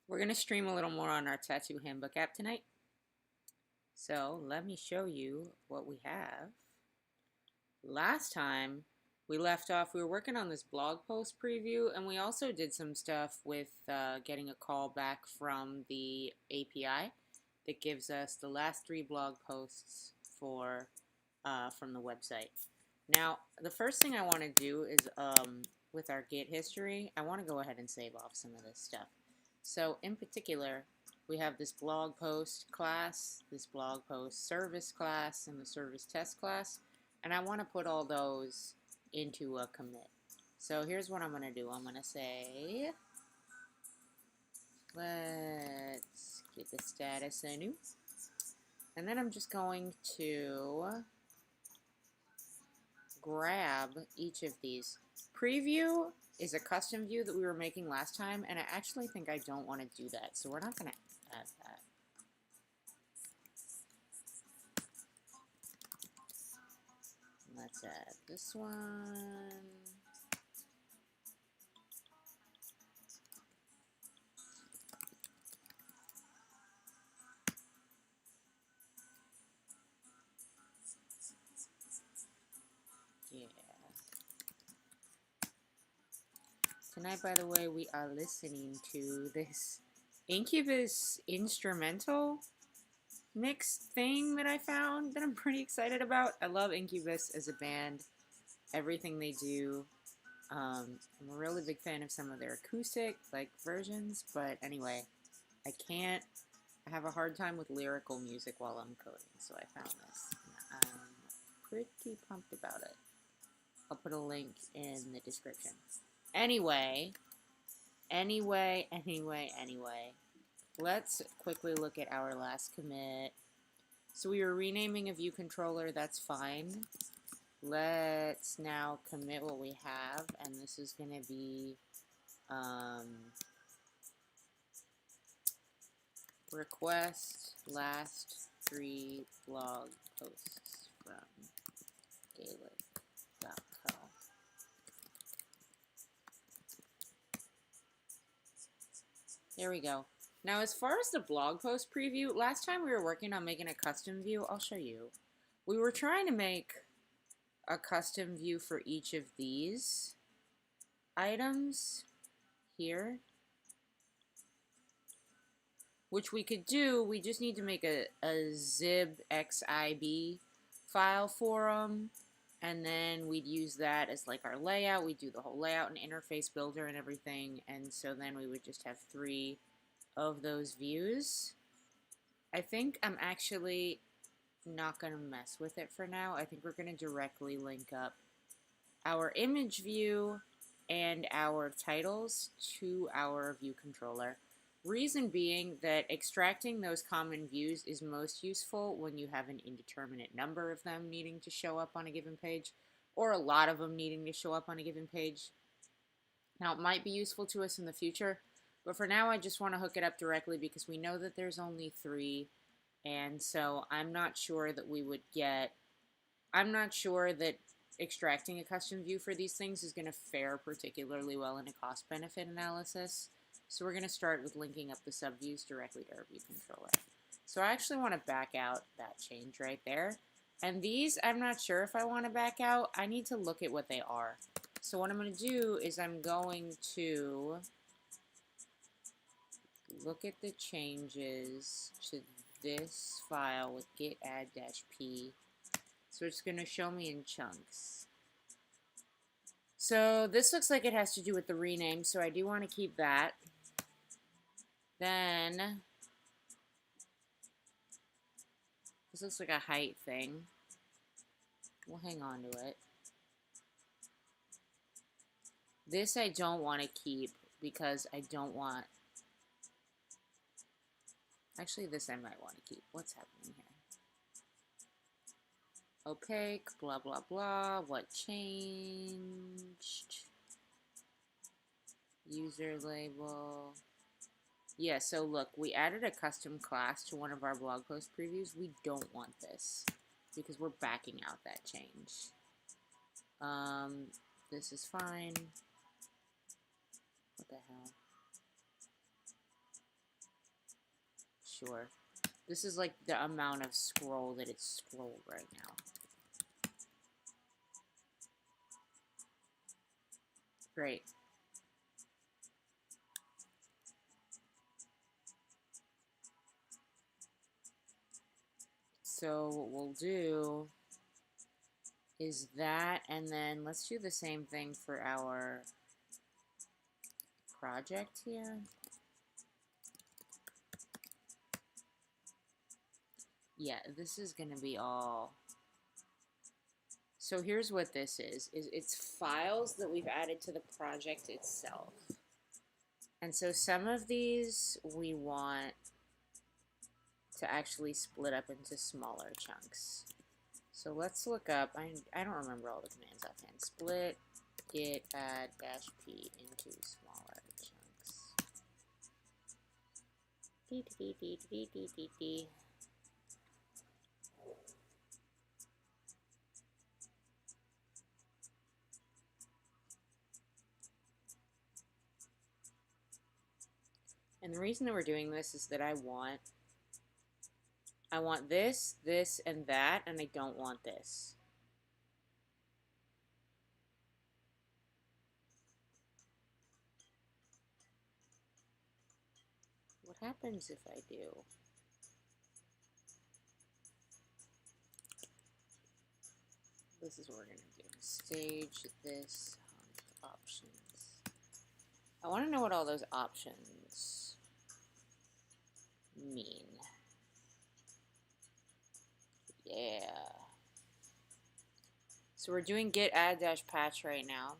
We're going to stream a little more on our Tattoo Handbook app tonight. So let me show you what we have. Last time we left off, we were working on this blog post preview, and we also did some stuff with getting a call back from the API that gives us the last 3 blog posts for from the website. Now, the first thing I want to do is with our Git history, I want to go ahead and save off some of this stuff. So in particular, we have this blog post class, this blog post service class, and the service test class, and I want to put all those into a commit. So here's what I'm going to do. I'm going to say, let's get the status anew, and then I'm just going to grab each of these. Preview is a custom view that we were making last time, and I actually think I don't want to do that, so we're not going to add that. Let's add this one. Yeah. Tonight, by the way, we are listening to this Incubus instrumental mix thing that I found that I'm pretty excited about. I love Incubus as a band, everything they do. I'm a really big fan of some of their acoustic versions, but anyway, I have a hard time with lyrical music while I'm coding, so I found this. And I'm pretty pumped about it. I'll put a link in the description. Anyway, let's quickly look at our last commit. So we were renaming a view controller, that's fine. Let's now commit what we have, and this is going to be request last 3 blog posts from Gaelic.co. There we go. Now, as far as the blog post preview, last time we were working on making a custom view. I'll show you. We were trying to make a custom view for each of these items here, which we could do. We just need to make a zib.xib file for them, and then we'd use that as like our layout. We'd do the whole layout and interface builder and everything, and so then we would just have 3 of those views. I think I'm actually not going to mess with it for now. I think we're going to directly link up our image view and our titles to our view controller. Reason being that extracting those common views is most useful when you have an indeterminate number of them needing to show up on a given page, or a lot of them needing to show up on a given page. Now, it might be useful to us in the future, but for now I just want to hook it up directly because we know that there's only 3, and so I'm not sure that extracting a custom view for these things is going to fare particularly well in a cost-benefit analysis. So we're going to start with linking up the subviews directly to our view controller. So I actually want to back out that change right there. And these, I'm not sure if I want to back out. I need to look at what they are. So what I'm going to do is I'm going to look at the changes to this file with git add-p. So it's going to show me in chunks. So this looks like it has to do with the rename, so I do want to keep that. Then this looks like a height thing. We'll hang on to it. This I don't want to keep because I don't want... Actually, this I might want to keep. What's happening here? Opaque, blah, blah, blah. What changed? User label. Yeah, so look, we added a custom class to one of our blog post previews. We don't want this because we're backing out that change. This is fine. What the hell? Sure. This is like the amount of scroll that it's scrolled right now. Great. So what we'll do is that, and then let's do the same thing for our project here. Yeah, this is going to be all. So here's what this is it's files that we've added to the project itself. And so some of these we want to actually split up into smaller chunks. So let's look up, I don't remember all the commands offhand. Split, git, add, -p into smaller chunks. And the reason that we're doing this is that I want this, this, and that, and I don't want this. What happens if I do? This is what we're going to do. Stage this options. I want to know what all those options mean. Yeah. So we're doing git add -patch right now.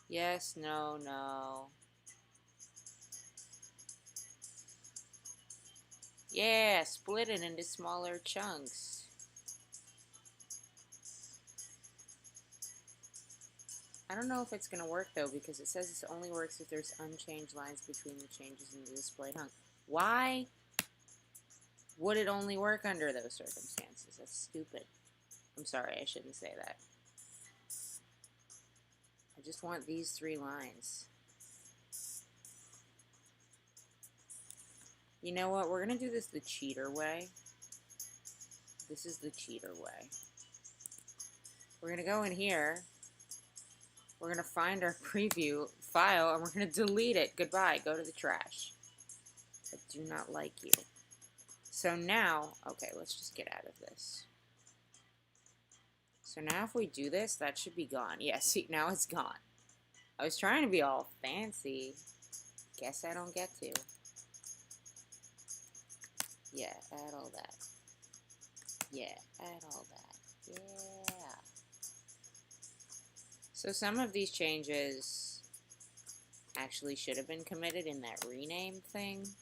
Yes, no, no. Yeah, split it into smaller chunks. I don't know if it's going to work, though, because it says it only works if there's unchanged lines between the changes in the displayed hunk. Why would it only work under those circumstances? That's stupid. I'm sorry, I shouldn't say that. I just want these 3 lines. You know what? We're going to do this the cheater way. This is the cheater way. We're going to go in here. We're going to find our preview file, and we're going to delete it. Goodbye. Go to the trash. I do not like you. So now, okay, let's just get out of this. So now if we do this, that should be gone. Yeah, see, now it's gone. I was trying to be all fancy. Guess I don't get to. Yeah, add all that. Yeah, add all that. Yeah. So some of these changes actually should have been committed in that rename thing.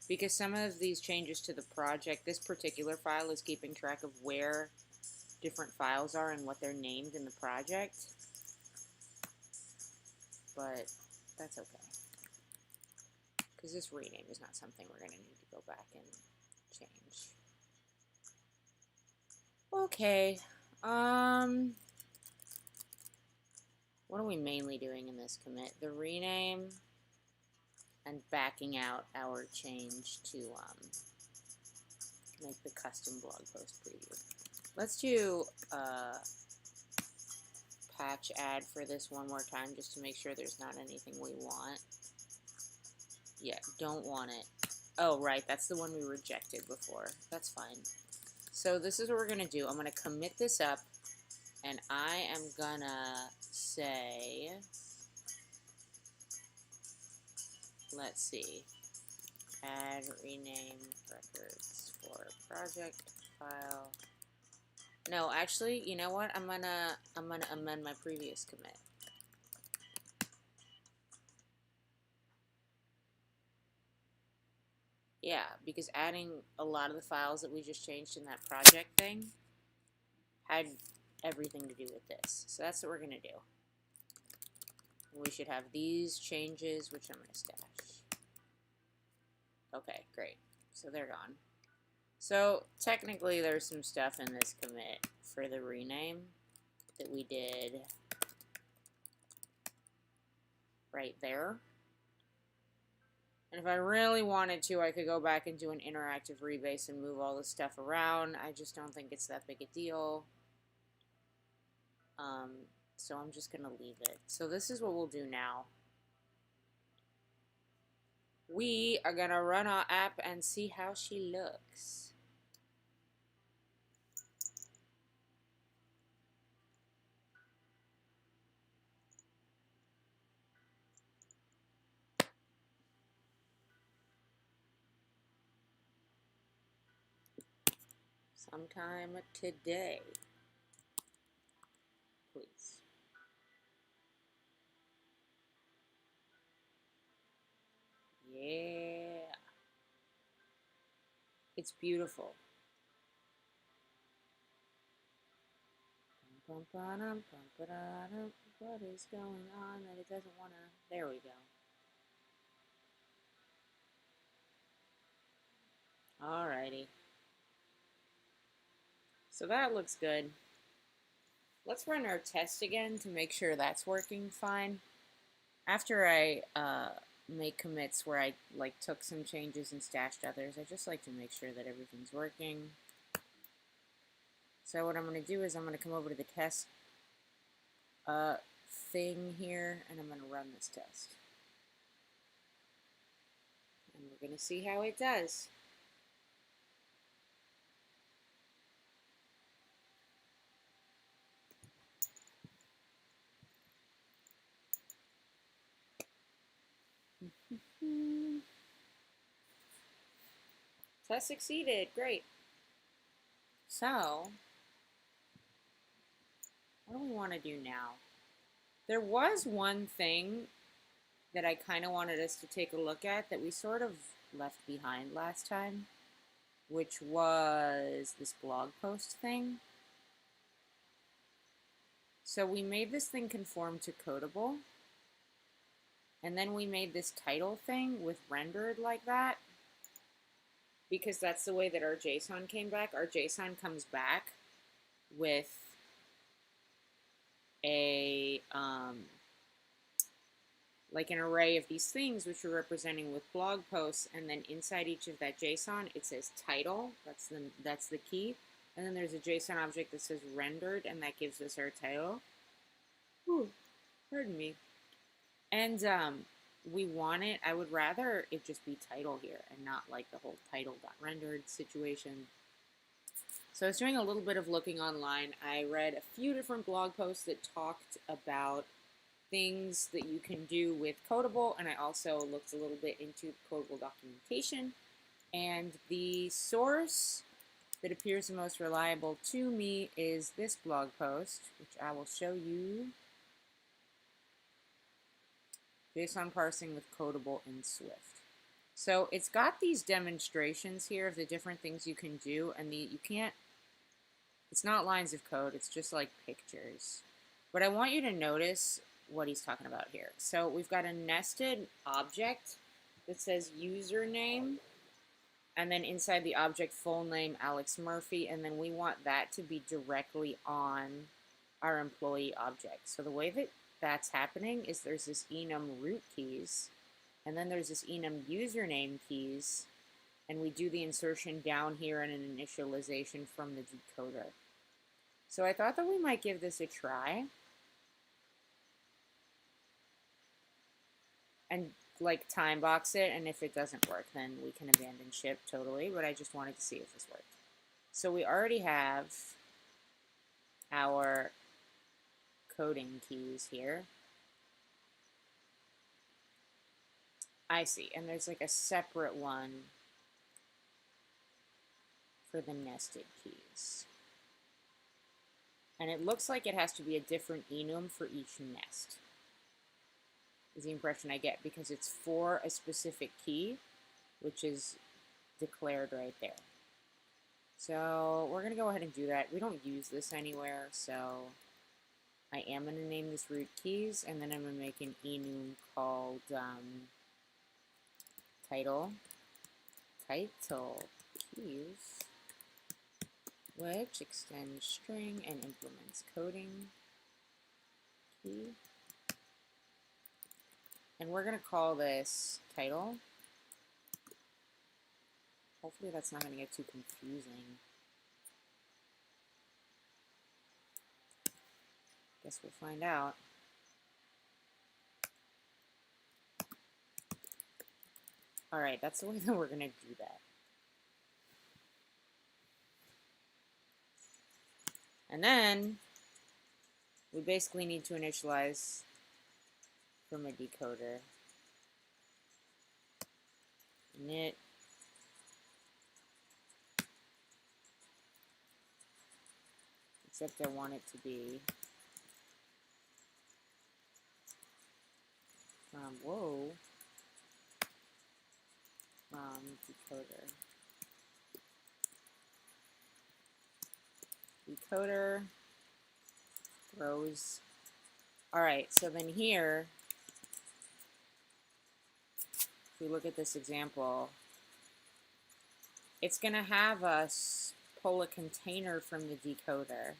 Because some of these changes to the project, this particular file is keeping track of where different files are and what they're named in the project. But that's okay. Because this rename is not something we're going to need to go back and change. Okay. What are we mainly doing in this commit? The rename and backing out our change to make the custom blog post preview. Let's do patch add for this one more time just to make sure there's not anything we want. Yeah, don't want it. Oh, right, that's the one we rejected before. That's fine. So this is what we're going to do. I'm going to commit this up, and I am going to say, let's see, add rename records for project file. No, actually, you know what? I'm gonna amend my previous commit. Yeah, because adding a lot of the files that we just changed in that project thing had everything to do with this. So that's what we're gonna do. We should have these changes, which I'm gonna stash. Okay, great. So they're gone. So technically there's some stuff in this commit for the rename that we did right there. And if I really wanted to, I could go back and do an interactive rebase and move all this stuff around. I just don't think it's that big a deal. So I'm just going to leave it. So this is what we'll do now. We are going to run our app and see how she looks. Sometime today, please. Yeah. It's beautiful. What is going on that it doesn't want to... There we go. Alrighty. So that looks good. Let's run our test again to make sure that's working fine. After I make commits where I took some changes and stashed others, I just like to make sure that everything's working. So what I'm going to do is I'm going to come over to the test thing here, and I'm going to run this test. And we're going to see how it does. Test succeeded. Great. So, what do we want to do now? There was one thing that I kind of wanted us to take a look at that we sort of left behind last time, which was this blog post thing. So we made this thing conform to Codable, and then we made this title thing with rendered like that, because that's the way that our JSON came back. Our JSON comes back with a like an array of these things which we're representing with blog posts, and then inside each of that JSON it says title. That's the key, and then there's a JSON object that says rendered, and that gives us our title. Ooh, pardon me. And we want it. I would rather it just be title here and not like the whole title.rendered situation. So I was doing a little bit of looking online. I read a few different blog posts that talked about things that you can do with Codable, and I also looked a little bit into Codable documentation. And the source that appears the most reliable to me is this blog post, which I will show you. JSON parsing with Codable in Swift. So it's got these demonstrations here of the different things you can do, and you can't, it's not lines of code, it's just like pictures. But I want you to notice what he's talking about here. So we've got a nested object that says username, and then inside the object full name Alex Murphy, and then we want that to be directly on our employee object. So the way that that's happening is there's this enum root keys, and then there's this enum username keys, and we do the insertion down here and an initialization from the decoder. So I thought that we might give this a try and like time box it, and if it doesn't work then we can abandon ship totally, but I just wanted to see if this worked. So we already have our coding keys here. I see, and there's like a separate one for the nested keys. And it looks like it has to be a different enum for each nest, is the impression I get, because it's for a specific key, which is declared right there. So we're going to go ahead and do that. We don't use this anywhere, so I am going to name this root keys, and then I'm going to make an enum called title keys, which extends string and implements coding key. And we're going to call this title. Hopefully that's not going to get too confusing. Guess we'll find out. All right, that's the way that we're going to do that. And then we basically need to initialize from a decoder. Init. Except I want it to be from, from decoder. Decoder throws. All right, so then here, if we look at this example, it's going to have us pull a container from the decoder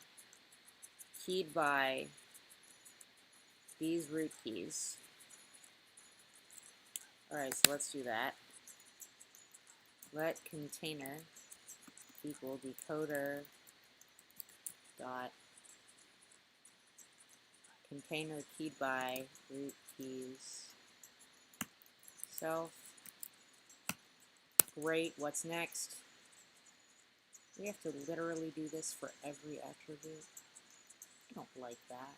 keyed by these root keys. All right, so let's do that. Let container equal decoder dot container keyed by root keys self. Great, what's next? We have to literally do this for every attribute. I don't like that.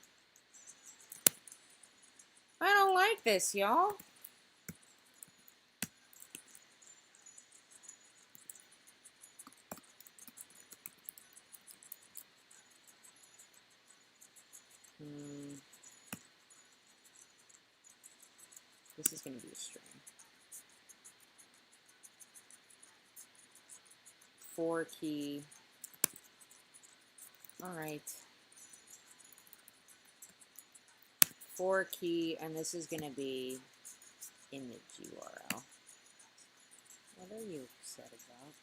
I don't like this, y'all. This is going to be a string. For key. All right. For key, and this is going to be image URL. What are you upset about?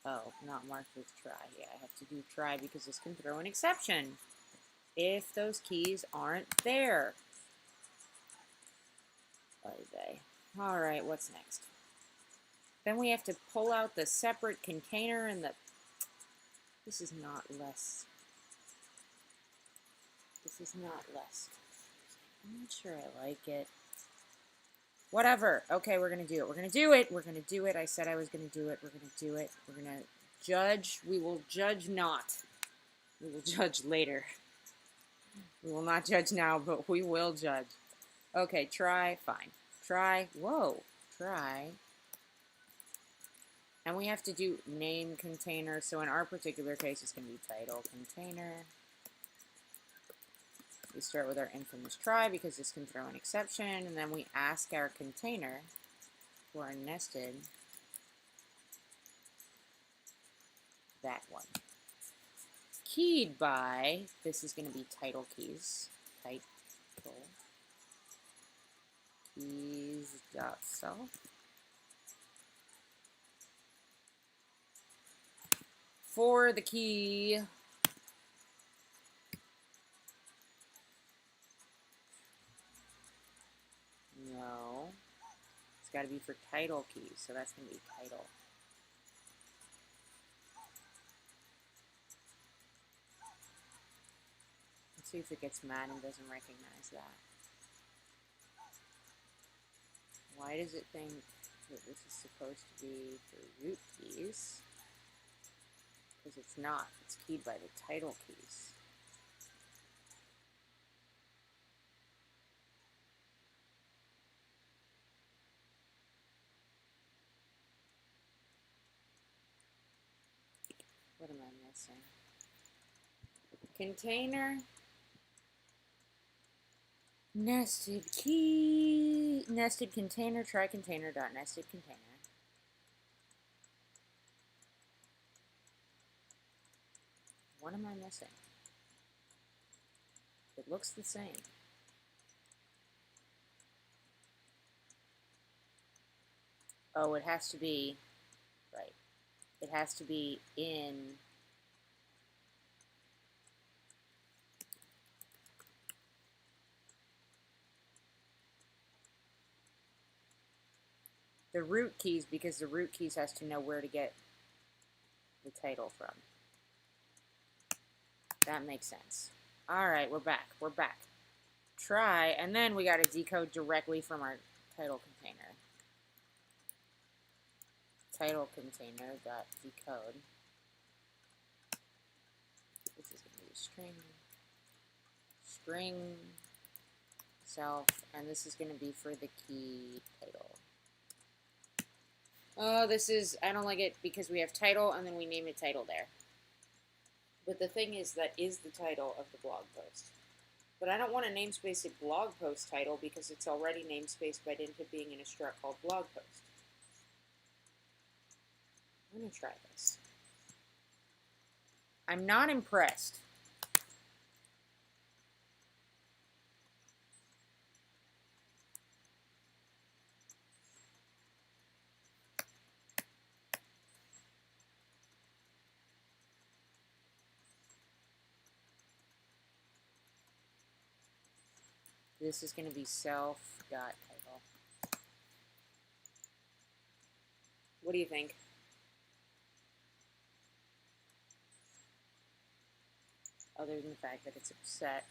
Oh, not marked with try. Yeah, I have to do try because this can throw an exception if those keys aren't there. Okay. All right, what's next? Then we have to pull out the separate container and the... This is not less. This is not less. I'm not sure I like it. Whatever. Okay, we're going to do it. We're going to do it. We're going to do it. I said I was going to do it. We're going to do it. We're going to judge. We will judge not. We will judge later. We will not judge now, but we will judge. Okay, try. Fine. Try. Whoa. Try. And we have to do name container. So in our particular case, it's going to be title container. We start with our infamous try because this can throw an exception, and then we ask our container for our nested, that one. Keyed by, this is going to be title keys, title keys dot self. For the key, no, it's got to be for title keys, so that's going to be title. Let's see if it gets mad and doesn't recognize that. Why does it think that this is supposed to be for root keys? Because it's not. It's keyed by the title keys. What am I missing? Container. Nested key. Nested container. Try container dot nested container. What am I missing? It looks the same. Oh, it has to be, right. It has to be in the root keys, because the root keys has to know where to get the title from. That makes sense. All right, we're back. We're back. Try, and then we got to decode directly from our title container. Title container dot decode. This is going to be a string self, and this is going to be for the key title. Oh, this is, I don't like it because we have title and then we name it title there. But the thing is, that is the title of the blog post. But I don't want to namespace a blog post title because it's already namespaced by dint of being in a struct called blog post. I'm going to try this. I'm not impressed. This is going to be self.title. What do you think? Other than the fact that it's upset.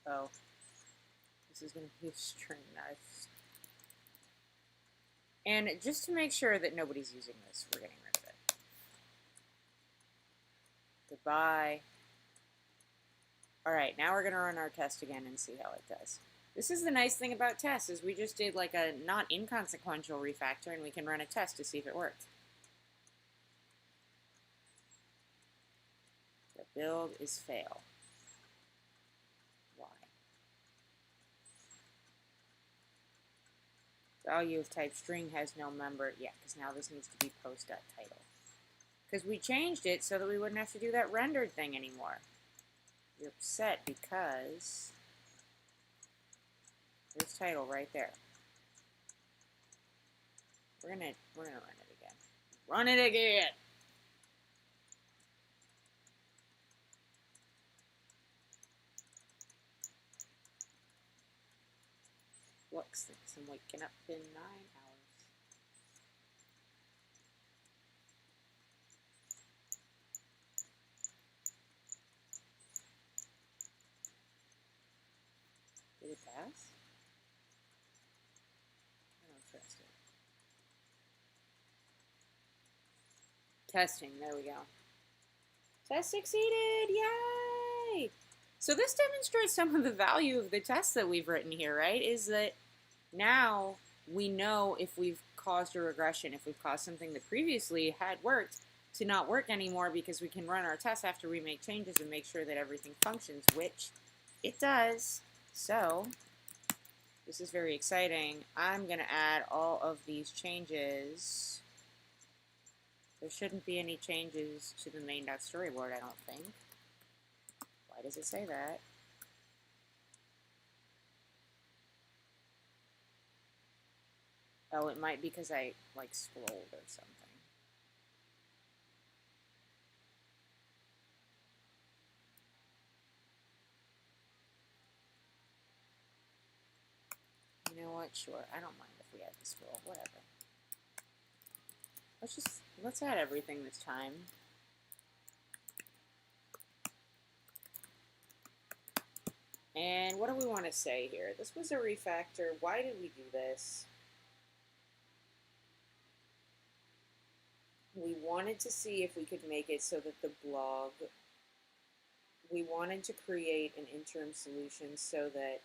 Oh, this is going to be a string knife. And just to make sure that nobody's using this, we're getting rid of it. Goodbye. All right, now we're going to run our test again and see how it does. This is the nice thing about tests, is we just did like a not inconsequential refactor, and we can run a test to see if it worked. The build is fail. Why? Value of type string has no member. Yeah, because now this needs to be post.title. Because we changed it so that we wouldn't have to do that rendered thing anymore. You're upset because there's title right there. We're gonna run it again. Run it again. Looks like I'm waking up in 9 hours. Did it pass? I don't trust it. Testing, there we go. Test succeeded, yay! So this demonstrates some of the value of the tests that we've written here, right? Is that now we know if we've caused a regression, if we've caused something that previously had worked to not work anymore, because we can run our tests after we make changes and make sure that everything functions, which it does. So this is very exciting. I'm going to add all of these changes. There shouldn't be any changes to the main.storyboard, I don't think. Why does it say that? Oh, it might be because I, like, scrolled or something. You know what? Sure. I don't mind if we add the scroll. Whatever. Let's add everything this time. And what do we want to say here? This was a refactor. Why did we do this? We wanted to see if we could make it so that the blog, we wanted to create an interim solution so that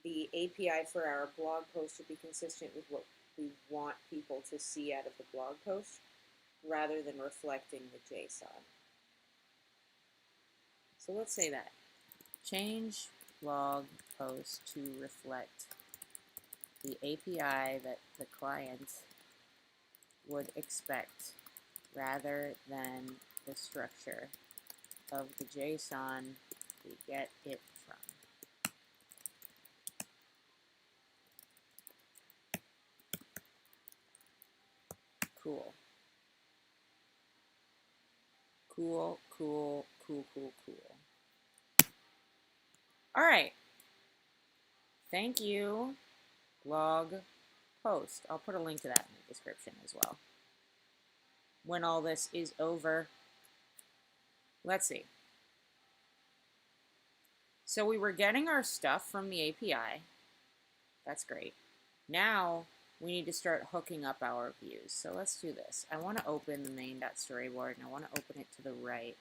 the API for our blog post would be consistent with what we want people to see out of the blog post, rather than reflecting the JSON. So let's say that. Change blog post to reflect the API that the client would expect, rather than the structure of the JSON we get it from. Cool. Cool, cool, cool, cool, cool. All right. Thank you, BlogPost. I'll put a link to that in the description as well. When all this is over, let's see. So we were getting our stuff from the API. That's great. Now we need to start hooking up our views. So let's do this. I want to open the main.storyboard and I want to open it to the right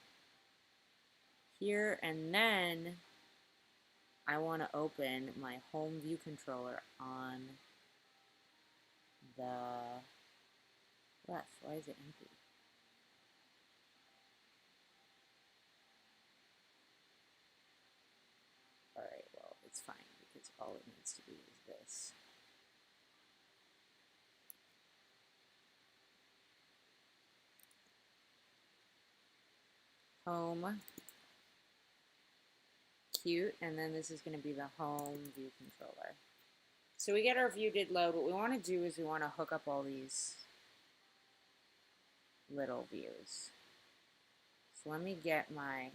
here, and then I want to open my home view controller on the left. Why is it empty? Alright, well, it's fine because all it needs to be is this. Home, cute, and then this is going to be the home view controller. So we get our view did load. What we want to do is we want to hook up all these little views. So let me get my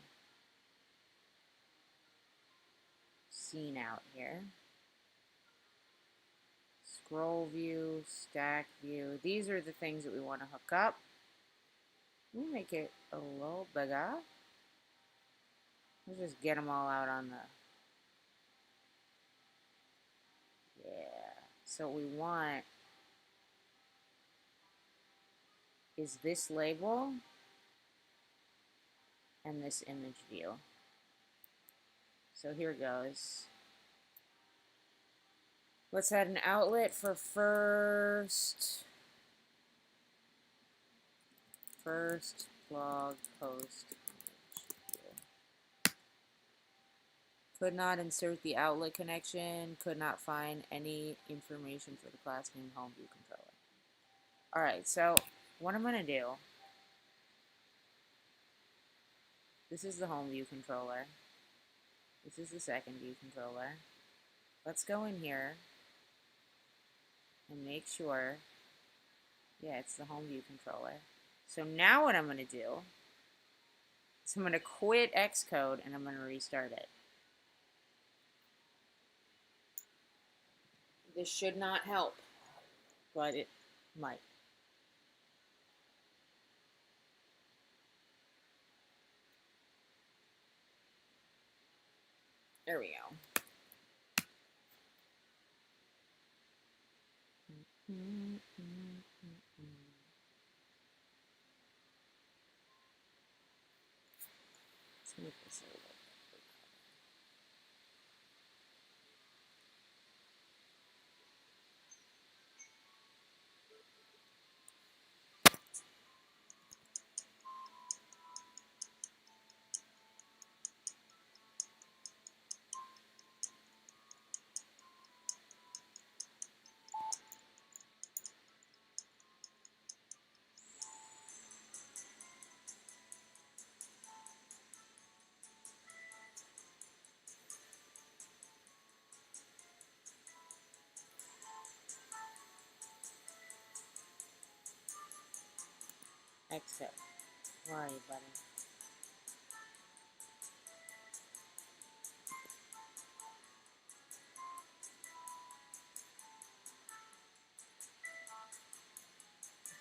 scene out here. Scroll view, stack view. These are the things that we want to hook up. We'll make it a little bigger. We'll just get them all out on the... Yeah. So what we want is this label and this image view. So here goes. Let's add an outlet for first blog post image view. Could not insert the outlet connection, could not find any information for the class name home view controller. Alright, so what I'm going to do, this is the home view controller. This is the second view controller. Let's go in here and make sure, yeah, it's the home view controller. So now what I'm going to do is I'm going to quit Xcode and I'm going to restart it. This should not help, but it might. There we go. Let's make this a little bit. Exit. Where are you, buddy?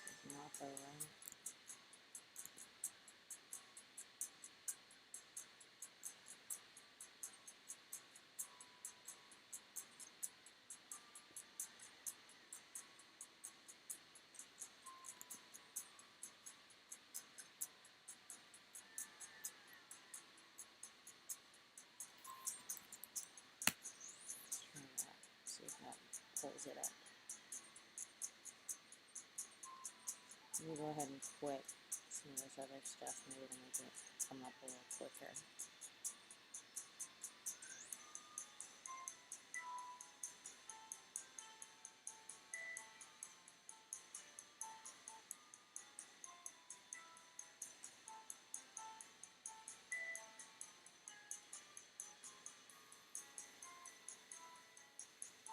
This is not the right. Try that. See if that pulls it up. Let me go ahead and quit some of this other stuff. Maybe it'll make it come up a little quicker.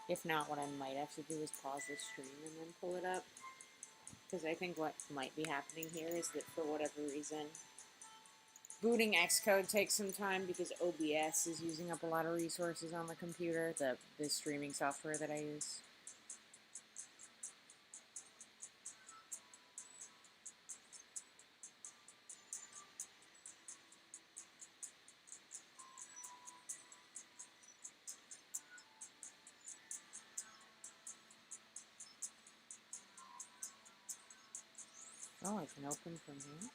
If not, what I might have to do is pause the stream and then pull it up. Because I think what might be happening here is that for whatever reason, Booting Xcode takes some time because OBS is using up a lot of resources on the computer, the streaming software that I use. Oh, I can open from here.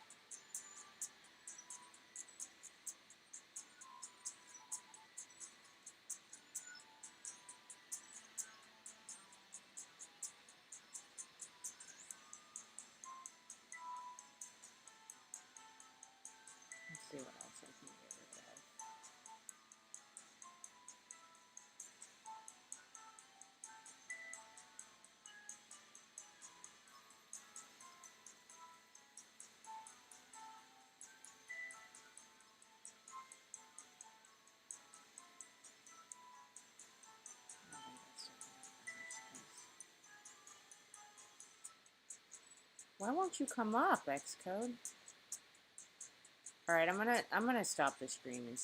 Let's see what else I can get rid of. Why won't you come up, Xcode? All right, I'm gonna stop the stream and see.